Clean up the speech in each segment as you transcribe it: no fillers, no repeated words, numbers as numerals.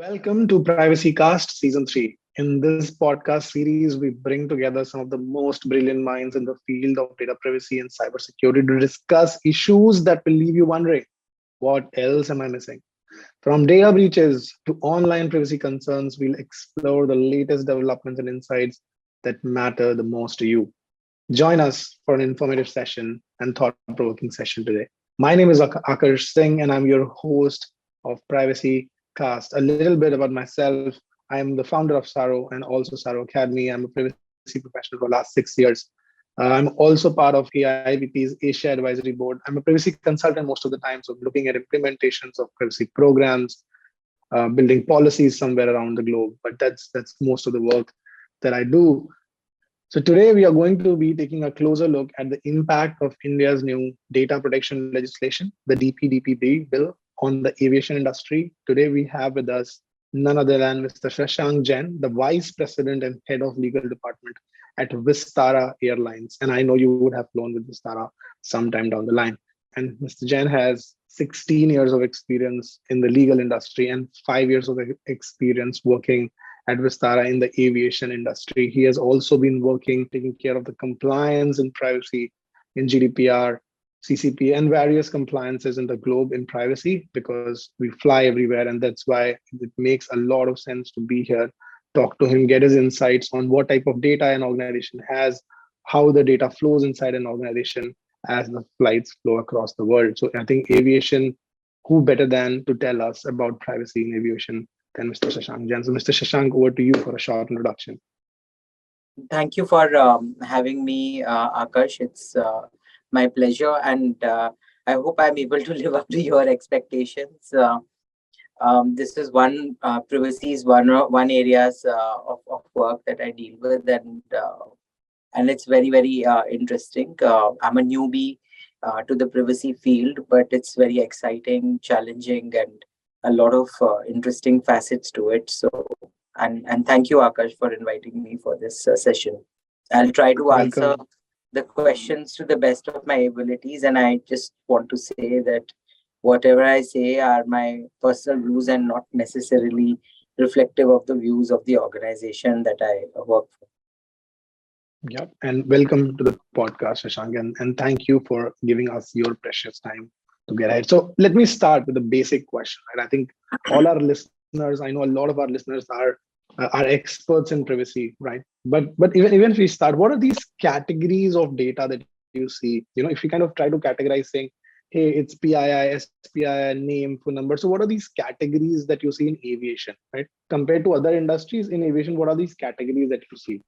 Welcome to PrivacyCast Season 3. In this podcast series, we bring together some of the most brilliant minds in the field of data privacy and cybersecurity to discuss issues that will leave you wondering, what else am I missing? From data breaches to online privacy concerns, we'll explore the latest developments and insights that matter the most to you. Join us for an informative session and thought-provoking session today. My name is Akash Singh, and I'm your host of Privacy Cast. A little bit about myself. I am the founder of Saro and also Saro Academy. I'm a privacy professional for the last 6 years. I'm also part of AIVP's Asia Advisory Board. I'm a privacy consultant most of the time, so looking at implementations of privacy programs, building policies somewhere around the globe. But that's most of the work that I do. So today we are going to be taking a closer look at the impact of India's new data protection legislation, the DPDPB bill, on the aviation industry. Today we have with us none other than Mr. Shashank Jain, the Vice President and Head of Legal Department at Vistara Airlines. And I know you would have flown with Vistara sometime down the line. And Mr. Jain has 16 years of experience in the legal industry and 5 years of experience working at Vistara in the aviation industry. He has also been working, taking care of the compliance and privacy in GDPR, CCP, and various compliances in the globe in privacy because we fly everywhere. And that's why it makes a lot of sense to be here, talk to him, get his insights on what type of data an organization has, how the data flows inside an organization as the flights flow across the world. So I think aviation, who better than to tell us about privacy in aviation than Mr. Shashank Jain. So Mr. Shashank, over to you for a short introduction. Thank you for having me, Akash. It's my pleasure, and I hope I'm able to live up to your expectations. This is privacy is one areas of work that I deal with, and it's very interesting. I'm a newbie to the privacy field, but it's very exciting, challenging, and a lot of interesting facets to it. So, and thank you, Akash, for inviting me for this session. I'll try to answer the questions to the best of my abilities, and I just want to say that whatever I say are my personal views and not necessarily reflective of the views of the organization that I work for. Yeah, and welcome to the podcast, Shashank, and thank you for giving us your precious time to get ahead. So let me start with a basic question. Right? I think all our listeners, I know a lot of our listeners are experts in privacy, right? But even if we start, what are these categories of data that you see? If you kind of try to categorize, saying, hey, it's PII, SPII, name, phone number. So what are these categories that you see in aviation, right? Compared to other industries in aviation, what are these categories that you see?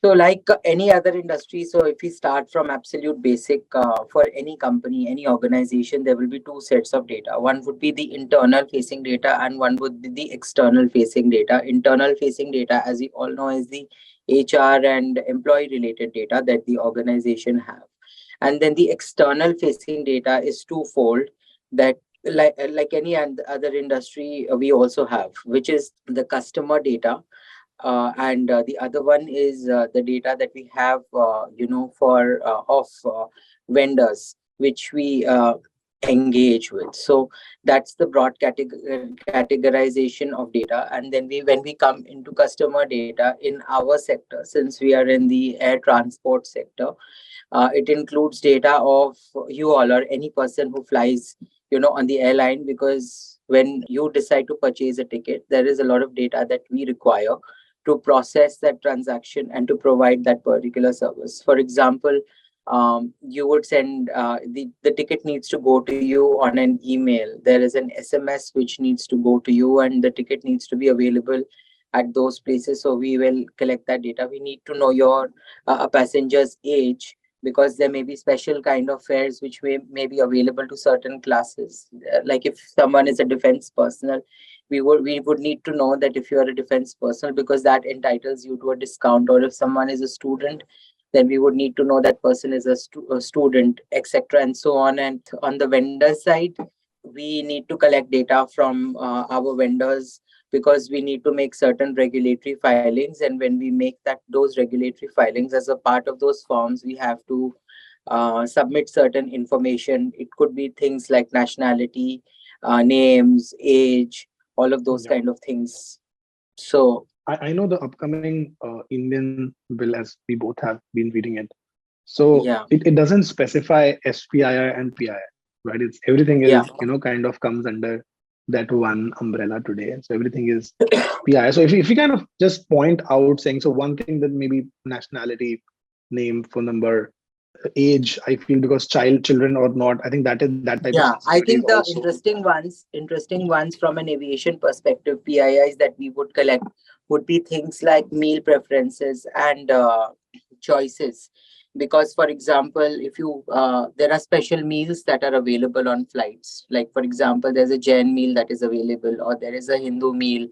So like any other industry, so if we start from absolute basic, for any company, any organization, there will be two sets of data. One would be the internal facing data and one would be the external facing data. Internal facing data, as we all know, is the HR and employee related data that the organization have. And then the external facing data is twofold, that like any other industry we also have, which is the customer data. And the other one is the data that we have, for vendors, which we engage with. So that's the broad categorization of data. And then when we come into customer data in our sector, since we are in the air transport sector, it includes data of you all or any person who flies, on the airline, because when you decide to purchase a ticket, there is a lot of data that we require to process that transaction and to provide that particular service. For example, you would send the ticket needs to go to you on an email. There is an SMS which needs to go to you, and the ticket needs to be available at those places. So we will collect that data. We need to know your a passenger's age, because there may be special kind of fares which may be available to certain classes. Like if someone is a defense personnel, we would need to know that if you are a defense personnel, because that entitles you to a discount. Or if someone is a student, then we would need to know that person is a student, etc., and so on. And on the vendor side, we need to collect data from our vendors, because we need to make certain regulatory filings. And when we make those regulatory filings, as a part of those forms, we have to submit certain information. It could be things like nationality, names, age, all of those Yeah. kind of things. So I know the upcoming Indian bill, as we both have been reading it. So yeah, it doesn't specify SPII and PII, right? It's everything yeah, is, kind of comes under that one umbrella today. So everything is PII. So if you kind of just point out saying, so one thing that maybe nationality, name, phone number, age, I feel because children or not, I think that type of yeah. I sensitivity is think the also. interesting ones from an aviation perspective, PIIs that we would collect would be things like meal preferences and choices. Because, for example, if you there are special meals that are available on flights. Like, for example, there's a Jain meal that is available, or there is a Hindu meal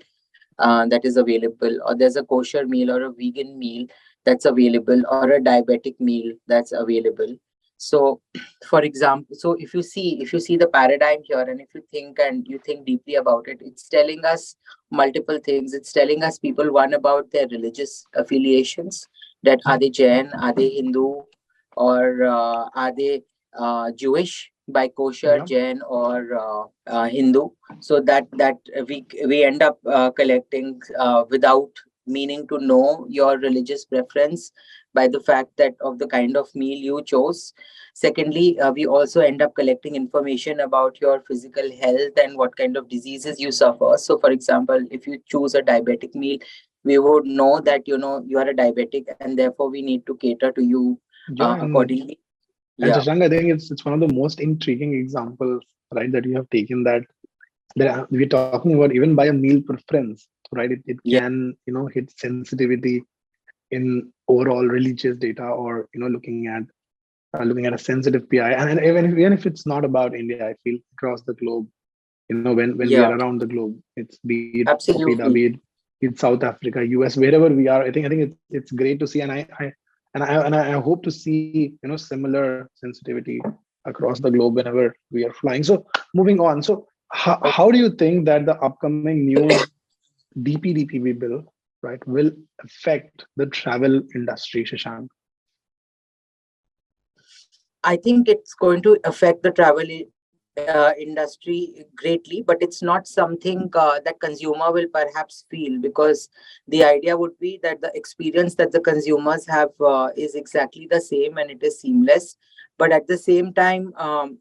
that is available, or there's a kosher meal or a vegan meal that's available, or a diabetic meal that's available. So for example, so if you see the paradigm here, and if you think deeply about it, it's telling us multiple things. It's telling us people, one, about their religious affiliations, that are they Jain, are they Hindu, or are they Jewish by kosher, Yeah. Jain, or Hindu. So that we end up collecting without meaning to know your religious preference by the fact that of the kind of meal you chose. Secondly, we also end up collecting information about your physical health and what kind of diseases you suffer. So for example, if you choose a diabetic meal, we would know that you are a diabetic, and therefore we need to cater to you Yeah. accordingly. And Yeah, Shashank, I think it's one of the most intriguing examples, right, that you have taken that we're talking about even by a meal preference, right? It yeah, can, hit sensitivity in overall religious data, or looking at a sensitive PI, and even if it's not about India, I feel across the globe, when we yeah, are around the globe, it's be it Africa, absolutely. be it South Africa, US, wherever we are. I think it's great to see, and I hope to see similar sensitivity across the globe whenever we are flying. So moving on, so how do you think that the upcoming new DPDPB bill, right, will affect the travel industry, Shashank? I think it's going to affect the travel industry greatly, but it's not something that consumer will perhaps feel, because the idea would be that the experience that the consumers have is exactly the same and it is seamless. But at the same time,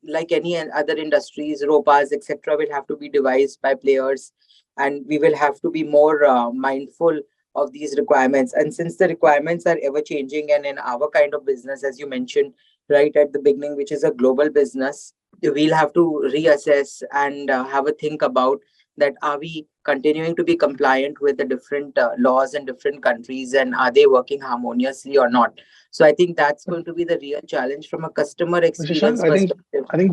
like any other industries, ROPAs, etc., will have to be devised by players, and we will have to be more mindful of these requirements. And since the requirements are ever changing, and in our kind of business, as you mentioned right at the beginning, which is a global business, we'll have to reassess and have a think about that, are we continuing to be compliant with the different laws in different countries, and are they working harmoniously or not. So I think that's going to be the real challenge from a customer Shashank, experience perspective. I think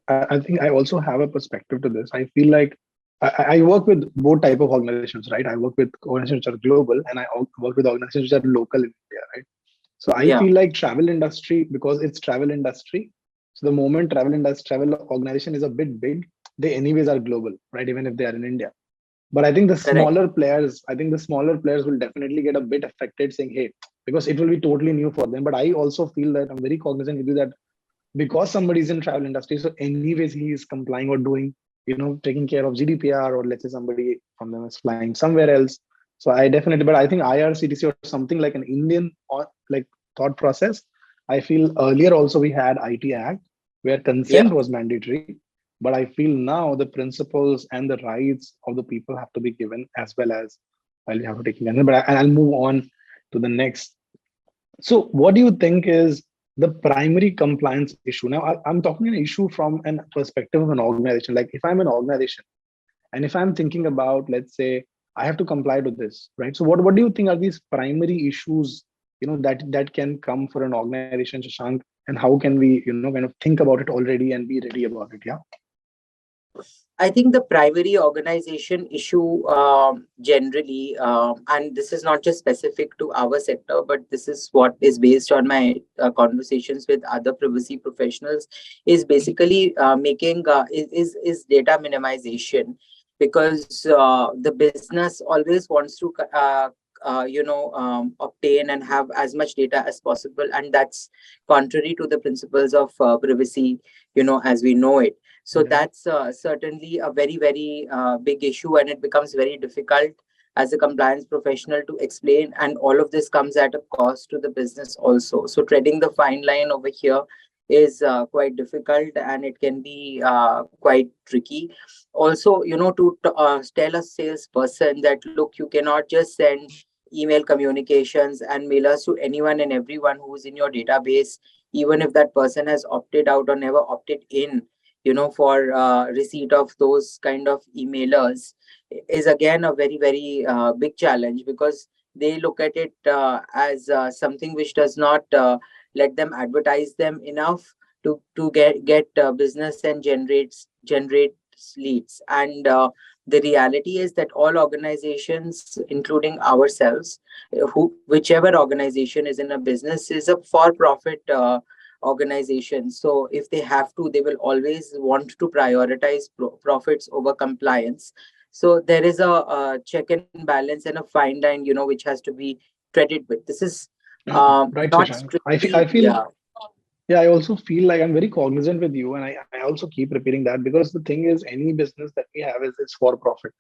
I think I also have a perspective to this. I feel like I work with both type of organizations, right? I work with organizations which are global, and I work with organizations which are local in India, right? So I Yeah, feel like travel industry, because it's travel industry. So the moment travel organization is a bit big, they anyways are global, right? Even if they are in India. But correct. I think the smaller players will definitely get a bit affected, saying, "Hey," because it will be totally new for them. But I also feel that I'm very cognizant with you that because somebody's in travel industry, so anyways he is complying or doing, taking care of GDPR, or let's say somebody from them is flying somewhere else. So I definitely, but I think IRCTC or something like an Indian or like thought process. I feel earlier also we had IT Act where Yeah, consent was mandatory, but I feel now the principles and the rights of the people have to be given as well as, I'll have to take it. But I'll move on to the next. So, what do you think is the primary compliance issue? Now, I'm talking an issue from an perspective of an organization. Like, if I'm an organization and if I'm thinking about, let's say, I have to comply to this, right? So, what do you think are these primary issues, that can come for an organization, Shashank, and how can we, kind of think about it already and be ready about it? Yeah. I think the primary organization issue, generally, and this is not just specific to our sector, but this is what is based on my conversations with other privacy professionals, is basically making is data minimization, because the business always wants to obtain and have as much data as possible, and that's contrary to the principles of privacy, as we know it. So Yeah. that's certainly a very, very big issue, and it becomes very difficult as a compliance professional to explain. And all of this comes at a cost to the business also. So treading the fine line over here is quite difficult, and it can be quite tricky. Also, to tell a salesperson that, look, you cannot just send email communications and mailers to anyone and everyone who's in your database, even if that person has opted out or never opted in, for receipt of those kind of emailers, is again a very, very big challenge, because they look at it as something which does not let them advertise them enough to get business and generate leads. And the reality is that all organizations, including ourselves, whichever organization is in a business, is a for profit organization. So if they have to, they will always want to prioritize profits over compliance. So there is a check and balance and a fine line, which has to be treaded with. This is Right, not Shashank. I strictly, feel, yeah, I also feel like I'm very cognizant with you, and I also keep repeating that because the thing is, any business that we have is for profit,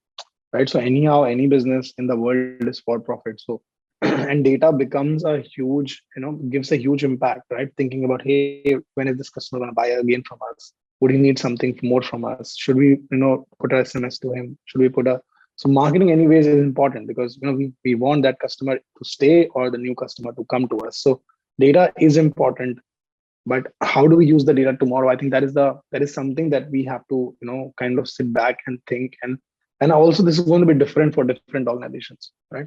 right? So anyhow, any business in the world is for profit. So and data becomes a huge, gives a huge impact, right? Thinking about, hey, when is this customer going to buy again from us? Would he need something more from us? Should we, put a SMS to him? Should we put a so marketing anyways is important because we want that customer to stay or the new customer to come to us. So data is important, but how do we use the data tomorrow? I think that is something that we have to kind of sit back and think. And also this is going to be different for different organizations, right?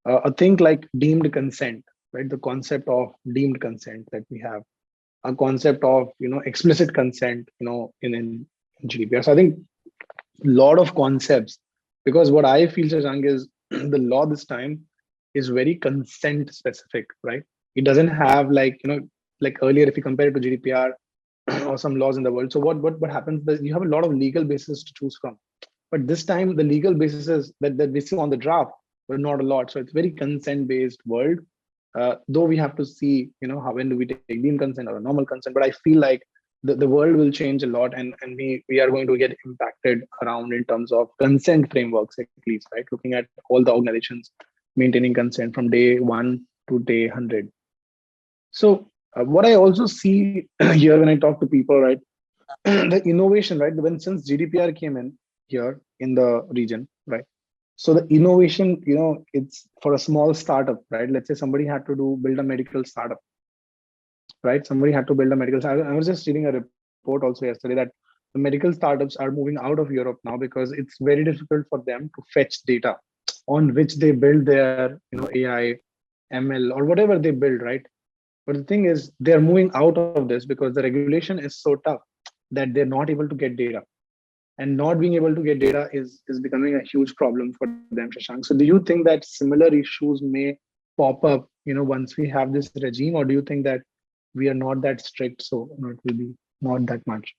A thing like deemed consent, right? The concept of deemed consent that we have, a concept of explicit consent, in GDPR. So I think a lot of concepts, because what I feel, Shashank, is the law this time is very consent specific, right? It doesn't have like like earlier if you compare it to GDPR or some laws in the world. So what happens is you have a lot of legal basis to choose from, but this time the legal basis is that we see on the draft, but not a lot. So it's very consent based world. Though we have to see how when do we take deemed consent or a normal consent, but I feel like the world will change a lot, and we are going to get impacted around in terms of consent frameworks at least, right? Looking at all the organizations maintaining consent from day 1 to day 100. So what I also see here when I talk to people, right, the innovation, right, when since GDPR came in here in the region, right? So the innovation, it's for a small startup, right? Let's say somebody had to build a medical startup, right? Somebody had to build a medical startup. I was just reading a report also yesterday that the medical startups are moving out of Europe now because it's very difficult for them to fetch data on which they build their, AI, ML, or whatever they build, right? But the thing is, they're moving out of this because the regulation is so tough that they're not able to get data. And not being able to get data is becoming a huge problem for them, Shashank. So do you think that similar issues may pop up, once we have this regime, or do you think that we are not that strict, so it will be not that much?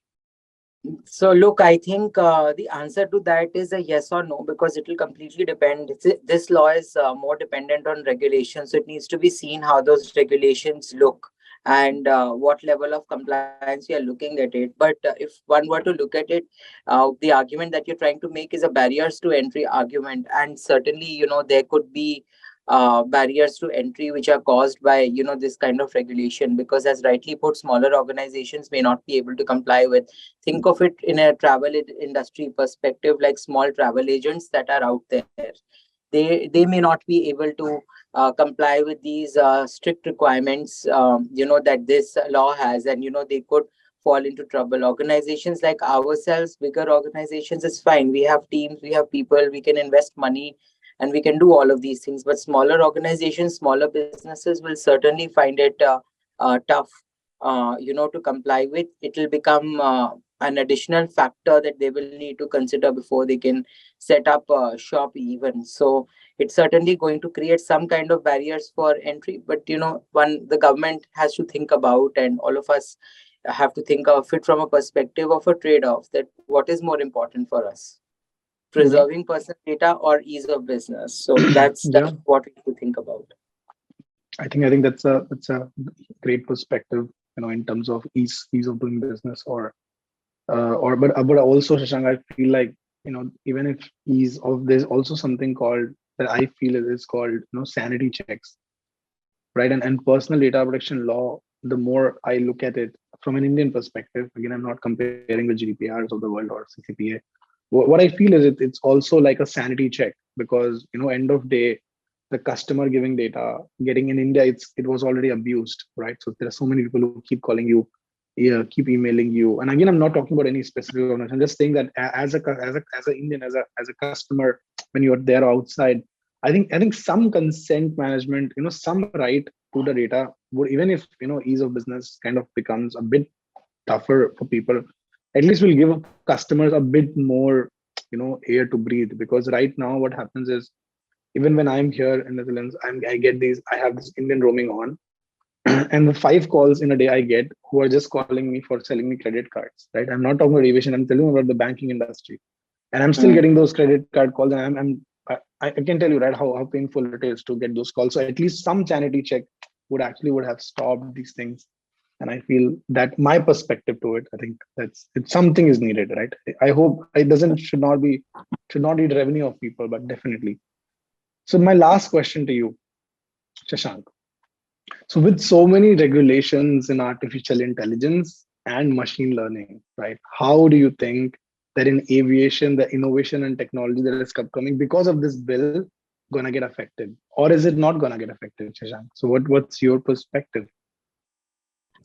So, look, I think the answer to that is a yes or no, because it will completely depend. This law is more dependent on regulations. So it needs to be seen how those regulations look and what level of compliance we are looking at it. But if one were to look at it, the argument that you're trying to make is a barriers to entry argument. And certainly, there could be barriers to entry which are caused by this kind of regulation, because as rightly put, smaller organizations may not be able to comply with. Think of it in a travel industry perspective, like small travel agents that are out there. They may not be able to comply with these strict requirements, that this law has, and they could fall into trouble. Organizations like ourselves, bigger organizations, is fine. We have teams, we have people, we can invest money, and we can do all of these things. But smaller organizations, smaller businesses will certainly find it tough, to comply with. It will become an additional factor that they will need to consider before they can set up a shop even. So it's certainly going to create some kind of barriers for entry. But one, the government has to think about, and all of us have to think of it from a perspective of a trade-off, that what is more important for us. preserving personal data or ease of business. So Yeah, that's what we have to think about. I think that's a great perspective, in terms of ease of doing business, but also, Shashank, I feel like, even if ease of, there's also something called, that I feel is called, sanity checks, right? And personal data protection law, the more I look at it from an Indian perspective, again, I'm not comparing the GDPRs of the world or CCPA. What I feel is it's also like a sanity check, because, end of day, the customer giving data, getting in India, it was already abused, right? So there are so many people who keep calling you, yeah, keep emailing you. And again, I'm not talking about any specific organization. I'm just saying that as a Indian, as a customer, when you're there outside, I think some consent management, some right to the data would, even if, ease of business kind of becomes a bit tougher for people, at least will give customers a bit more, air to breathe. Because right now what happens is, even when I'm here in Netherlands, I have this Indian roaming on, and the 5 calls in a day I get who are just calling me for selling me credit cards, right? I'm not talking about aviation, I'm telling you about the banking industry. And I'm still getting those credit card calls, and I can tell you, right, how painful it is to get those calls. So at least some sanity check would have stopped these things. And I feel that my perspective to it, I think it's something is needed, right? I hope it doesn't should not need revenue of people, but definitely. So my last question to you, Shashank. So with so many regulations in artificial intelligence and machine learning, right? How do you think that in aviation, the innovation and technology that is coming because of this bill gonna get affected? Or is it not gonna get affected, Shashank? So what's your perspective?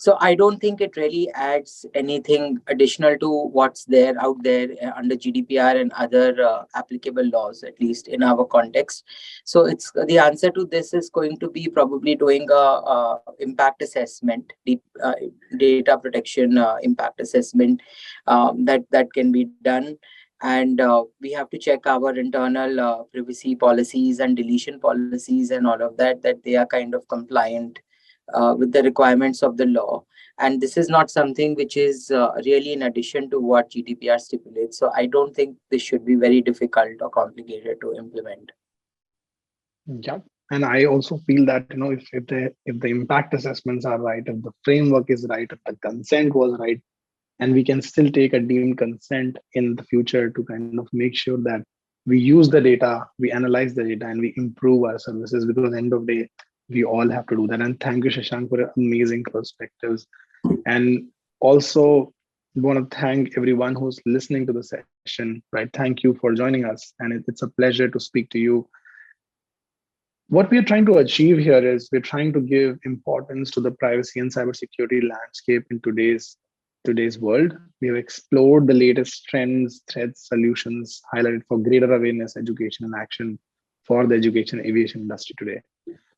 So I don't think it really adds anything additional to what's there out there under GDPR and other applicable laws, at least in our context. So it's the answer to this is going to be probably doing a impact assessment, deep data protection impact assessment that can be done. And we have to check our internal privacy policies and deletion policies and all of that they are kind of compliant with the requirements of the law. And this is not something which is really in addition to what GDPR stipulates. So I don't think this should be very difficult or complicated to implement. Yeah. And I also feel that, if the impact assessments are right, if the framework is right, if the consent was right, and we can still take a deemed consent in the future to kind of make sure that we use the data, we analyze the data, and we improve our services, because end of day, we all have to do that. And thank you, Shashank, for your amazing perspectives. And also want to thank everyone who's listening to the session, right? Thank you for joining us. And it's a pleasure to speak to you. What we're trying to achieve here is we're trying to give importance to the privacy and cybersecurity landscape in today's world. We have explored the latest trends, threats, solutions, highlighted for greater awareness, education, and action for the education aviation industry today.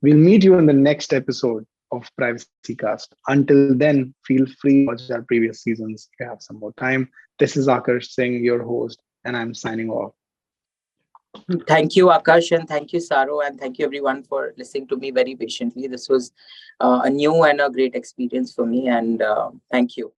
We'll meet you in the next episode of PrivacyCast. Until then, feel free to watch our previous seasons if you have some more time. This is Akash Singh, your host, and I'm signing off. Thank you, Akash, and thank you, Saro, and thank you everyone for listening to me very patiently. This was a new and a great experience for me, and thank you.